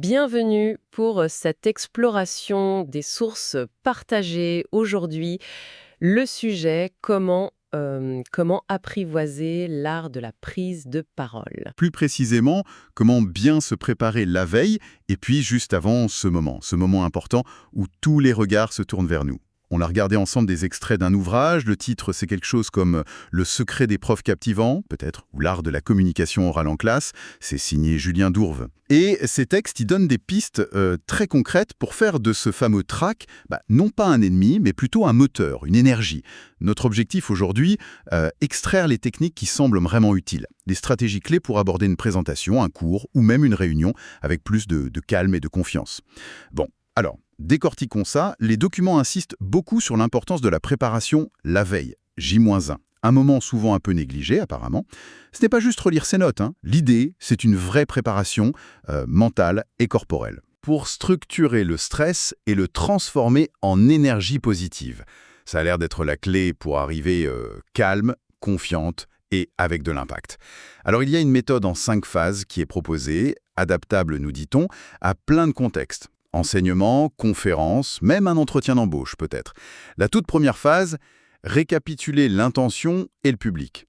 Bienvenue pour cette exploration des sources partagées. Aujourd'hui, le sujet, comment apprivoiser l'art de la prise de parole. Plus précisément, comment bien se préparer la veille et puis juste avant ce moment important où tous les regards se tournent vers nous. On a regardé ensemble des extraits d'un ouvrage, le titre c'est quelque chose comme Le secret des profs captivants, peut-être, ou L'art de la communication orale en classe, c'est signé Julien Dourve. Et ces textes, ils donnent des pistes très concrètes pour faire de ce fameux trac, non pas un ennemi, mais plutôt un moteur, une énergie. Notre objectif aujourd'hui, extraire les techniques qui semblent vraiment utiles, des stratégies clés pour aborder une présentation, un cours ou même une réunion avec plus de calme et de confiance. Bon, alors, décortiquons ça, les documents insistent beaucoup sur l'importance de la préparation la veille, J-1. Un moment souvent un peu négligé apparemment. Ce n'est pas juste relire ses notes, hein. L'idée, c'est une vraie préparation mentale et corporelle. Pour structurer le stress et le transformer en énergie positive. Ça a l'air d'être la clé pour arriver calme, confiante et avec de l'impact. Alors il y a une méthode en 5 phases qui est proposée, adaptable nous dit-on, à plein de contextes. Enseignement, conférence, même un entretien d'embauche peut-être. La toute première phase, récapituler l'intention et le public.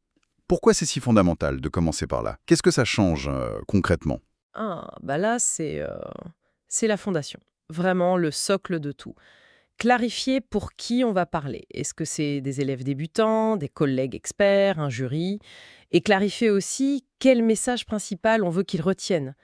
Pourquoi c'est si fondamental de commencer par là? Qu'est-ce que ça change concrètement? Là, c'est la fondation. Vraiment le socle de tout. Clarifier pour qui on va parler. Est-ce que c'est des élèves débutants, des collègues experts, un jury? Et clarifier aussi quel message principal on veut qu'ils retiennent.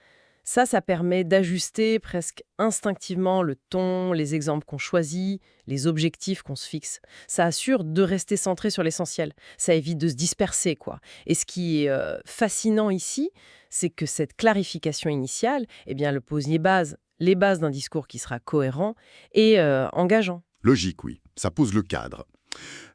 Ça permet d'ajuster presque instinctivement le ton, les exemples qu'on choisit, les objectifs qu'on se fixe. Ça assure de rester centré sur l'essentiel. Ça évite de se disperser, quoi. Et ce qui est fascinant ici, c'est que cette clarification initiale, elle pose les bases d'un discours qui sera cohérent et engageant. Logique, oui. Ça pose le cadre.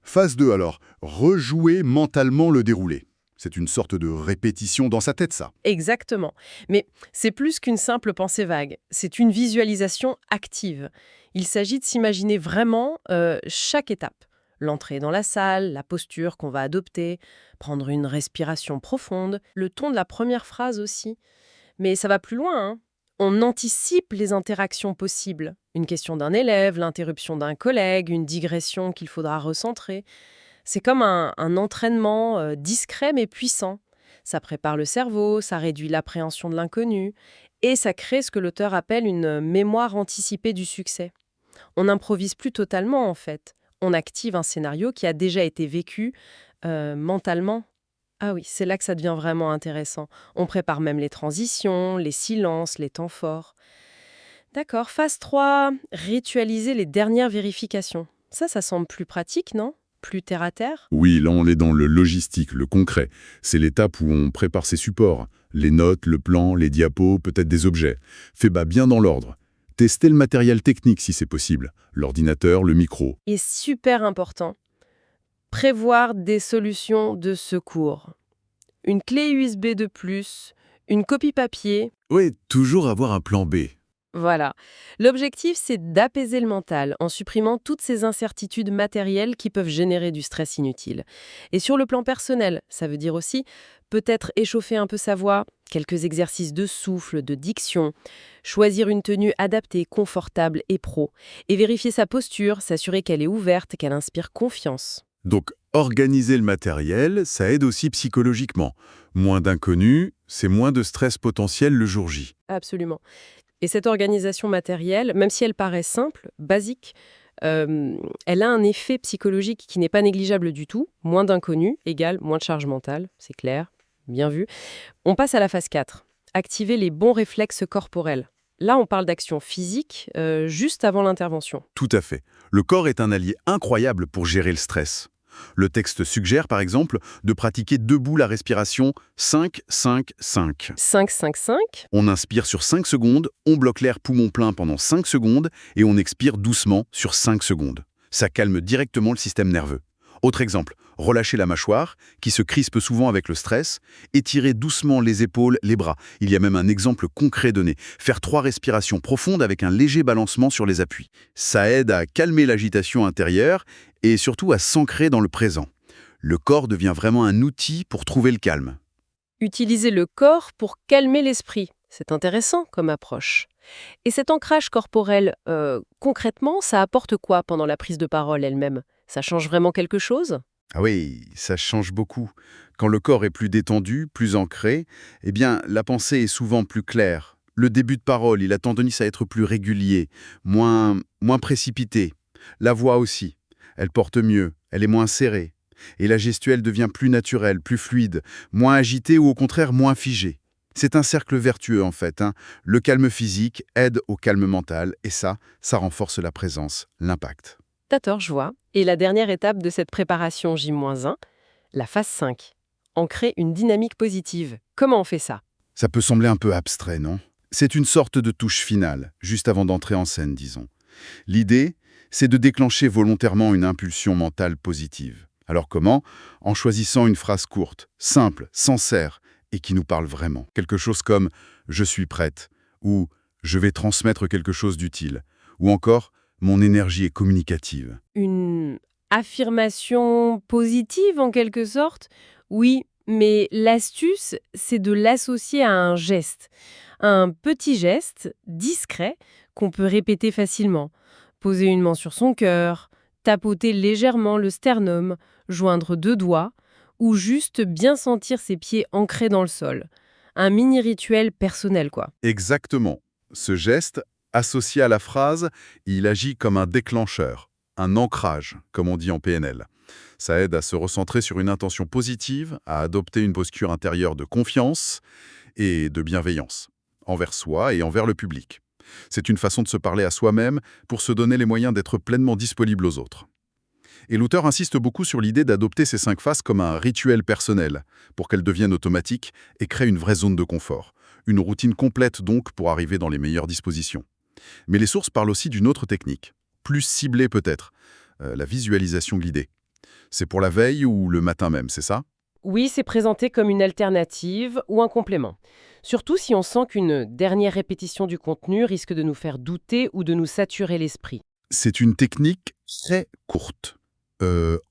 Phase 2 alors, rejouer mentalement le déroulé. C'est une sorte de répétition dans sa tête, ça. Exactement. Mais c'est plus qu'une simple pensée vague. C'est une visualisation active. Il s'agit de s'imaginer vraiment chaque étape. L'entrée dans la salle, la posture qu'on va adopter, prendre une respiration profonde, le ton de la première phrase aussi. Mais ça va plus loin, hein. On anticipe les interactions possibles. Une question d'un élève, l'interruption d'un collègue, une digression qu'il faudra recentrer. C'est comme un entraînement discret mais puissant. Ça prépare le cerveau, ça réduit l'appréhension de l'inconnu et ça crée ce que l'auteur appelle une mémoire anticipée du succès. On n'improvise plus totalement en fait. On active un scénario qui a déjà été vécu mentalement. Ah oui, c'est là que ça devient vraiment intéressant. On prépare même les transitions, les silences, les temps forts. D'accord, phase 3, ritualiser les dernières vérifications. Ça semble plus pratique, non? Plus terre à terre? Oui, là on est dans le logistique, le concret. C'est l'étape où on prépare ses supports. Les notes, le plan, les diapos, peut-être des objets. Fait bien dans l'ordre. Tester le matériel technique si c'est possible. L'ordinateur, le micro. Et super important, prévoir des solutions de secours. Une clé USB de plus, une copie papier. Oui, toujours avoir un plan B. Voilà. L'objectif, c'est d'apaiser le mental en supprimant toutes ces incertitudes matérielles qui peuvent générer du stress inutile. Et sur le plan personnel, ça veut dire aussi peut-être échauffer un peu sa voix, quelques exercices de souffle, de diction, choisir une tenue adaptée, confortable et pro, et vérifier sa posture, s'assurer qu'elle est ouverte, qu'elle inspire confiance. Donc, organiser le matériel, ça aide aussi psychologiquement. Moins d'inconnus, c'est moins de stress potentiel le jour J. Absolument. Et cette organisation matérielle, même si elle paraît simple, basique, elle a un effet psychologique qui n'est pas négligeable du tout. Moins d'inconnus égale moins de charge mentale, c'est clair, bien vu. On passe à la phase 4, activer les bons réflexes corporels. Là, on parle d'action physique juste avant l'intervention. Tout à fait. Le corps est un allié incroyable pour gérer le stress. Le texte suggère, par exemple, de pratiquer debout la respiration 5-5-5. 5-5-5. On inspire sur 5 secondes, on bloque l'air poumon plein pendant 5 secondes et on expire doucement sur 5 secondes. Ça calme directement le système nerveux. Autre exemple, relâcher la mâchoire, qui se crispe souvent avec le stress, étirer doucement les épaules, les bras. Il y a même un exemple concret donné. Faire 3 respirations profondes avec un léger balancement sur les appuis. Ça aide à calmer l'agitation intérieure et surtout à s'ancrer dans le présent. Le corps devient vraiment un outil pour trouver le calme. Utiliser le corps pour calmer l'esprit. C'est intéressant comme approche. Et cet ancrage corporel, concrètement, ça apporte quoi pendant la prise de parole elle-même? Ça change vraiment quelque chose? Ah oui, ça change beaucoup. Quand le corps est plus détendu, plus ancré, eh bien, la pensée est souvent plus claire. Le début de parole, il a tendance à être plus régulier, moins précipité. La voix aussi, elle porte mieux, elle est moins serrée. Et la gestuelle devient plus naturelle, plus fluide, moins agitée ou au contraire moins figée. C'est un cercle vertueux en fait, hein. Le calme physique aide au calme mental et ça renforce la présence, l'impact. D'accord, je vois. Et la dernière étape de cette préparation J-1, la phase 5. Ancrer une dynamique positive. Comment on fait ça? Ça peut sembler un peu abstrait, non? C'est une sorte de touche finale, juste avant d'entrer en scène, disons. L'idée, c'est de déclencher volontairement une impulsion mentale positive. Alors comment? En choisissant une phrase courte, simple, sincère, et qui nous parle vraiment. Quelque chose comme « je suis prête » ou « je vais transmettre quelque chose d'utile » ou encore « mon énergie est communicative ». Une affirmation positive en quelque sorte? Oui, mais l'astuce, c'est de l'associer à un geste. Un petit geste, discret, qu'on peut répéter facilement. Poser une main sur son cœur, tapoter légèrement le sternum, joindre deux doigts, ou juste bien sentir ses pieds ancrés dans le sol. Un mini rituel personnel, quoi. Exactement. Ce geste, associé à la phrase, il agit comme un déclencheur, un ancrage, comme on dit en PNL. Ça aide à se recentrer sur une intention positive, à adopter une posture intérieure de confiance et de bienveillance, envers soi et envers le public. C'est une façon de se parler à soi-même pour se donner les moyens d'être pleinement disponible aux autres. Et l'auteur insiste beaucoup sur l'idée d'adopter ces 5 phases comme un rituel personnel, pour qu'elles deviennent automatiques et créent une vraie zone de confort. Une routine complète donc pour arriver dans les meilleures dispositions. Mais les sources parlent aussi d'une autre technique, plus ciblée peut-être, la visualisation guidée. C'est pour la veille ou le matin même, c'est ça? Oui, c'est présenté comme une alternative ou un complément. Surtout si on sent qu'une dernière répétition du contenu risque de nous faire douter ou de nous saturer l'esprit. C'est une technique très courte,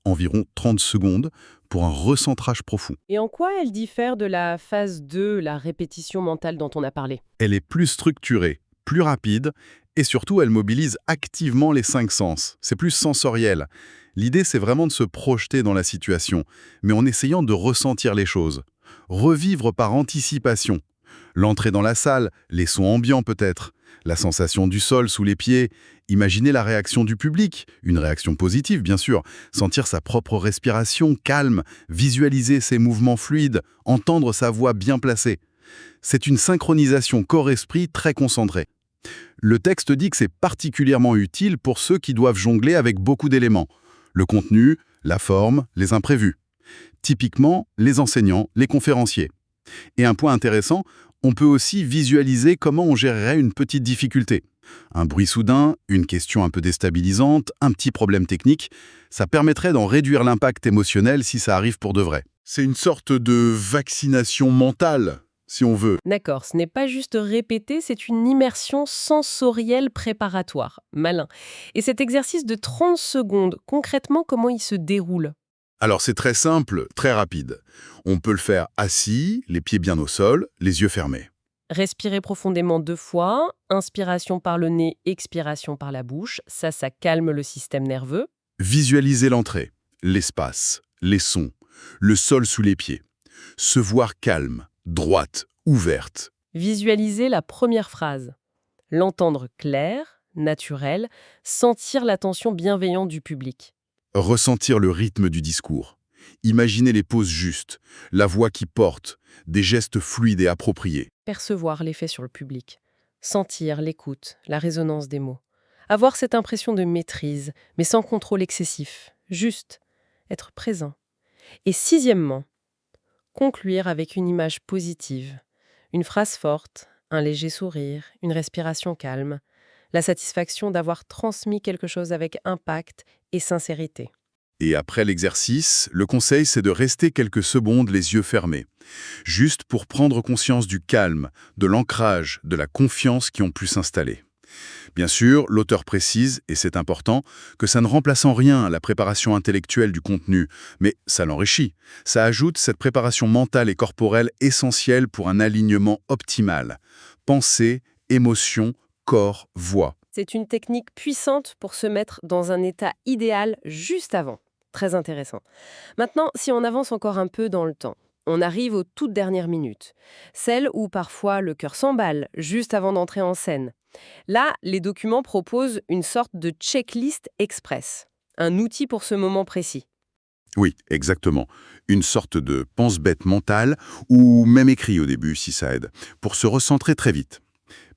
environ 30 secondes, pour un recentrage profond. Et en quoi elle diffère de la phase 2, la répétition mentale dont on a parlé? Elle est plus structurée, plus rapide, et surtout elle mobilise activement les 5 sens. C'est plus sensoriel. L'idée, c'est vraiment de se projeter dans la situation, mais en essayant de ressentir les choses. Revivre par anticipation. L'entrée dans la salle, les sons ambiants peut-être, la sensation du sol sous les pieds, imaginer la réaction du public, une réaction positive bien sûr, sentir sa propre respiration calme, visualiser ses mouvements fluides, entendre sa voix bien placée. C'est une synchronisation corps-esprit très concentrée. Le texte dit que c'est particulièrement utile pour ceux qui doivent jongler avec beaucoup d'éléments. Le contenu, la forme, les imprévus. Typiquement, les enseignants, les conférenciers. Et un point intéressant, on peut aussi visualiser comment on gérerait une petite difficulté. Un bruit soudain, une question un peu déstabilisante, un petit problème technique, ça permettrait d'en réduire l'impact émotionnel si ça arrive pour de vrai. C'est une sorte de vaccination mentale, si on veut. D'accord, ce n'est pas juste répéter, c'est une immersion sensorielle préparatoire. Malin. Et cet exercice de 30 secondes, concrètement, comment il se déroule? Alors c'est très simple, très rapide. On peut le faire assis, les pieds bien au sol, les yeux fermés. Respirer profondément 2 fois, inspiration par le nez, expiration par la bouche, ça calme le système nerveux. Visualiser l'entrée, l'espace, les sons, le sol sous les pieds. Se voir calme, droite, ouverte. Visualiser la première phrase. L'entendre clair, naturel, sentir l'attention bienveillante du public. Ressentir le rythme du discours. Imaginer les pauses justes, la voix qui porte, des gestes fluides et appropriés. Percevoir l'effet sur le public. Sentir l'écoute, la résonance des mots. Avoir cette impression de maîtrise, mais sans contrôle excessif. Juste être présent. Et sixièmement, conclure avec une image positive. Une phrase forte, un léger sourire, une respiration calme. La satisfaction d'avoir transmis quelque chose avec impact et sincérité. Et après l'exercice, le conseil c'est de rester quelques secondes les yeux fermés. Juste pour prendre conscience du calme, de l'ancrage, de la confiance qui ont pu s'installer. Bien sûr, l'auteur précise, et c'est important, que ça ne remplace en rien la préparation intellectuelle du contenu, mais ça l'enrichit. Ça ajoute cette préparation mentale et corporelle essentielle pour un alignement optimal. Pensée, émotion, corps, voix. C'est une technique puissante pour se mettre dans un état idéal juste avant. Très intéressant. Maintenant, si on avance encore un peu dans le temps, on arrive aux toutes dernières minutes. Celles où parfois le cœur s'emballe, juste avant d'entrer en scène. Là, les documents proposent une sorte de checklist express. Un outil pour ce moment précis. Oui, exactement. Une sorte de pense-bête mentale, ou même écrit au début si ça aide, pour se recentrer très vite.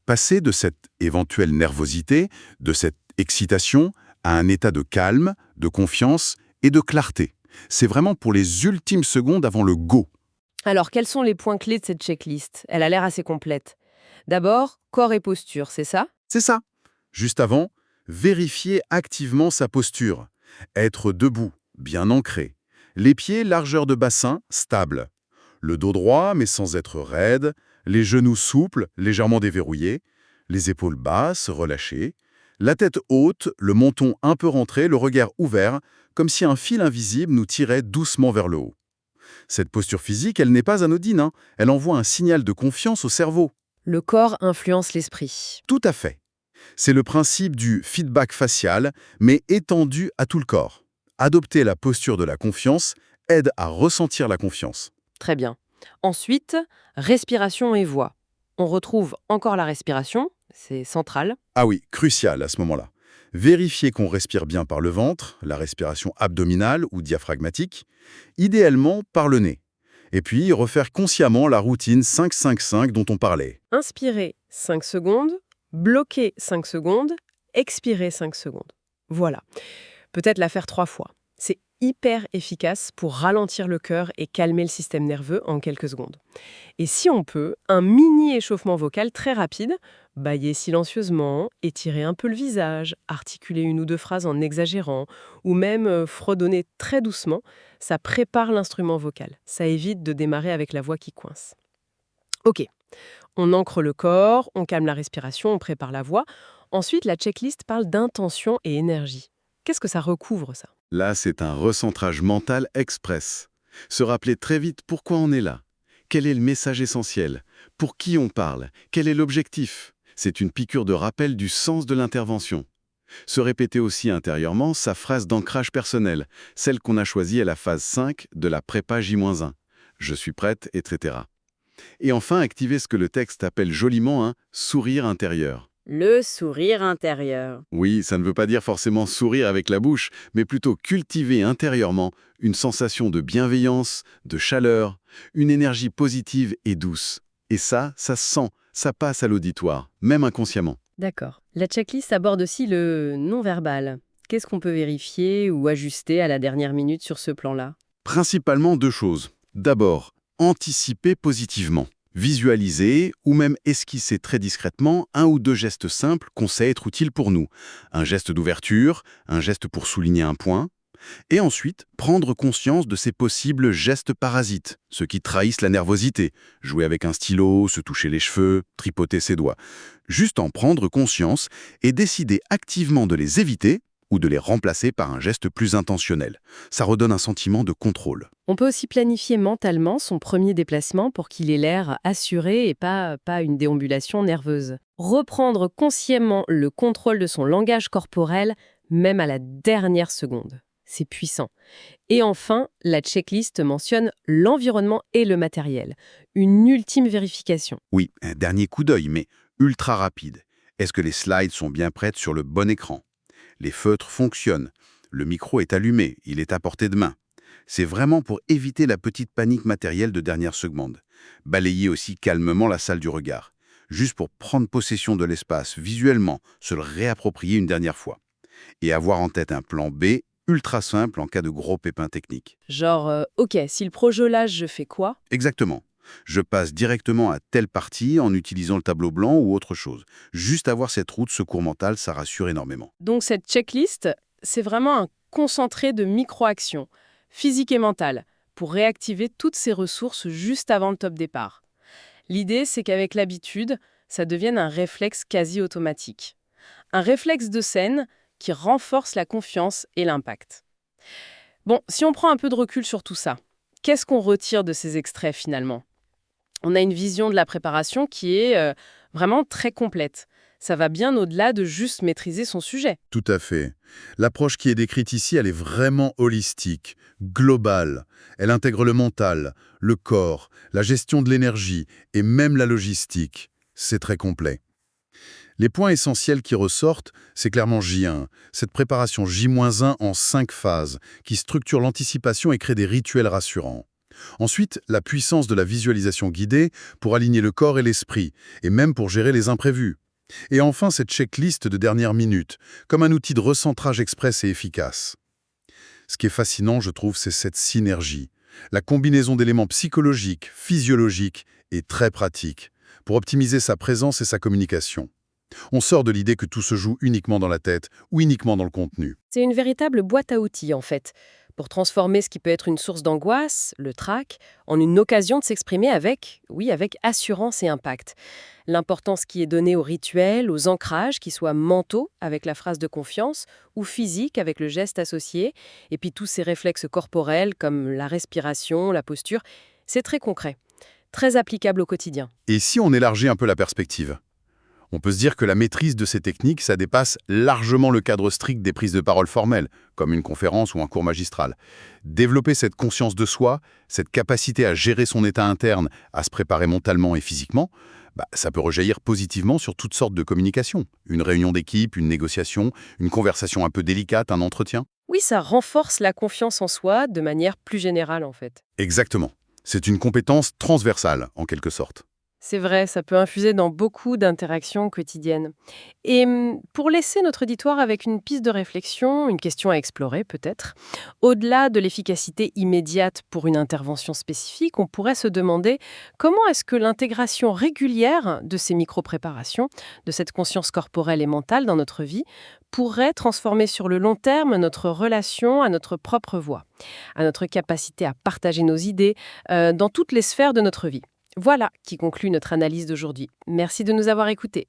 Passer de cette éventuelle nervosité, de cette excitation, à un état de calme, de confiance et de clarté. C'est vraiment pour les ultimes secondes avant le go. Alors, quels sont les points clés de cette checklist? Elle a l'air assez complète. D'abord, corps et posture, c'est ça? C'est ça. Juste avant, vérifier activement sa posture. Être debout, bien ancré. Les pieds, largeur de bassin, stable. Le dos droit, mais sans être raide. Les genoux souples, légèrement déverrouillés. Les épaules basses, relâchées. La tête haute, le menton un peu rentré, le regard ouvert, comme si un fil invisible nous tirait doucement vers le haut. Cette posture physique, elle n'est pas anodine, hein. Elle envoie un signal de confiance au cerveau. Le corps influence l'esprit. Tout à fait. C'est le principe du feedback facial, mais étendu à tout le corps. Adopter la posture de la confiance aide à ressentir la confiance. Très bien. Ensuite, respiration et voix. On retrouve encore la respiration, c'est central. Ah oui, crucial à ce moment-là. Vérifier qu'on respire bien par le ventre, la respiration abdominale ou diaphragmatique, idéalement par le nez. Et puis refaire consciemment la routine 5-5-5 dont on parlait. Inspirer 5 secondes, bloquer 5 secondes, expirer 5 secondes. Voilà. Peut-être la faire 3 fois. C'est hyper efficace pour ralentir le cœur et calmer le système nerveux en quelques secondes. Et si on peut, un mini échauffement vocal très rapide, bâiller silencieusement, étirer un peu le visage, articuler une ou deux phrases en exagérant, ou même fredonner très doucement, ça prépare l'instrument vocal. Ça évite de démarrer avec la voix qui coince. Ok, on ancre le corps, on calme la respiration, on prépare la voix. Ensuite, la checklist parle d'intention et énergie. Qu'est-ce que ça recouvre, ça? Là, c'est un recentrage mental express. Se rappeler très vite pourquoi on est là. Quel est le message essentiel? Pour qui on parle? Quel est l'objectif? C'est une piqûre de rappel du sens de l'intervention. Se répéter aussi intérieurement sa phrase d'ancrage personnel, celle qu'on a choisie à la phase 5 de la prépa J-1. Je suis prête, etc. Et enfin, activer ce que le texte appelle joliment un sourire intérieur. Le sourire intérieur. Oui, ça ne veut pas dire forcément sourire avec la bouche, mais plutôt cultiver intérieurement une sensation de bienveillance, de chaleur, une énergie positive et douce. Et ça se sent, ça passe à l'auditoire, même inconsciemment. D'accord. La checklist aborde aussi le non-verbal. Qu'est-ce qu'on peut vérifier ou ajuster à la dernière minute sur ce plan-là? Principalement deux choses. D'abord, anticiper positivement. Visualiser ou même esquisser très discrètement un ou deux gestes simples qu'on sait être utiles pour nous. Un geste d'ouverture, un geste pour souligner un point. Et ensuite, prendre conscience de ces possibles gestes parasites, ceux qui trahissent la nervosité. Jouer avec un stylo, se toucher les cheveux, tripoter ses doigts. Juste en prendre conscience et décider activement de les éviter ou de les remplacer par un geste plus intentionnel. Ça redonne un sentiment de contrôle. On peut aussi planifier mentalement son premier déplacement pour qu'il ait l'air assuré et pas une déambulation nerveuse. Reprendre consciemment le contrôle de son langage corporel, même à la dernière seconde. C'est puissant. Et enfin, la checklist mentionne l'environnement et le matériel. Une ultime vérification. Oui, un dernier coup d'œil, mais ultra rapide. Est-ce que les slides sont bien prêtes sur le bon écran? Les feutres fonctionnent. Le micro est allumé, il est à portée de main. C'est vraiment pour éviter la petite panique matérielle de dernière seconde. Balayer aussi calmement la salle du regard. Juste pour prendre possession de l'espace visuellement, se le réapproprier une dernière fois. Et avoir en tête un plan B ultra simple en cas de gros pépins techniques. Genre, ok, si le projolage, je fais quoi? Exactement. Je passe directement à telle partie en utilisant le tableau blanc ou autre chose. Juste avoir cette route secours mental, ça rassure énormément. Donc cette checklist, c'est vraiment un concentré de micro-actions, physiques et mentales, pour réactiver toutes ces ressources juste avant le top départ. L'idée, c'est qu'avec l'habitude, ça devienne un réflexe quasi automatique. Un réflexe de scène qui renforce la confiance et l'impact. Bon, si on prend un peu de recul sur tout ça, qu'est-ce qu'on retire de ces extraits finalement? On a une vision de la préparation qui est vraiment très complète. Ça va bien au-delà de juste maîtriser son sujet. Tout à fait. L'approche qui est décrite ici, elle est vraiment holistique, globale. Elle intègre le mental, le corps, la gestion de l'énergie et même la logistique. C'est très complet. Les points essentiels qui ressortent, c'est clairement J1, cette préparation J-1 en 5 phases, qui structure l'anticipation et crée des rituels rassurants. Ensuite, la puissance de la visualisation guidée pour aligner le corps et l'esprit, et même pour gérer les imprévus. Et enfin, cette checklist de dernière minute, comme un outil de recentrage express et efficace. Ce qui est fascinant, je trouve, c'est cette synergie. La combinaison d'éléments psychologiques, physiologiques et très pratiques, pour optimiser sa présence et sa communication. On sort de l'idée que tout se joue uniquement dans la tête ou uniquement dans le contenu. C'est une véritable boîte à outils, en fait, pour transformer ce qui peut être une source d'angoisse, le trac, en une occasion de s'exprimer avec assurance et impact. L'importance qui est donnée aux rituels, aux ancrages, qui soient mentaux, avec la phrase de confiance, ou physiques, avec le geste associé, et puis tous ces réflexes corporels, comme la respiration, la posture, c'est très concret, très applicable au quotidien. Et si on élargit un peu la perspective? On peut se dire que la maîtrise de ces techniques, ça dépasse largement le cadre strict des prises de parole formelles, comme une conférence ou un cours magistral. Développer cette conscience de soi, cette capacité à gérer son état interne, à se préparer mentalement et physiquement, ça peut rejaillir positivement sur toutes sortes de communications. Une réunion d'équipe, une négociation, une conversation un peu délicate, un entretien. Oui, ça renforce la confiance en soi de manière plus générale, en fait. Exactement. C'est une compétence transversale, en quelque sorte. C'est vrai, ça peut infuser dans beaucoup d'interactions quotidiennes. Et pour laisser notre auditoire avec une piste de réflexion, une question à explorer peut-être, au-delà de l'efficacité immédiate pour une intervention spécifique, on pourrait se demander comment est-ce que l'intégration régulière de ces micro-préparations, de cette conscience corporelle et mentale dans notre vie, pourrait transformer sur le long terme notre relation à notre propre voix, à notre capacité à partager nos idées dans toutes les sphères de notre vie. Voilà qui conclut notre analyse d'aujourd'hui. Merci de nous avoir écoutés.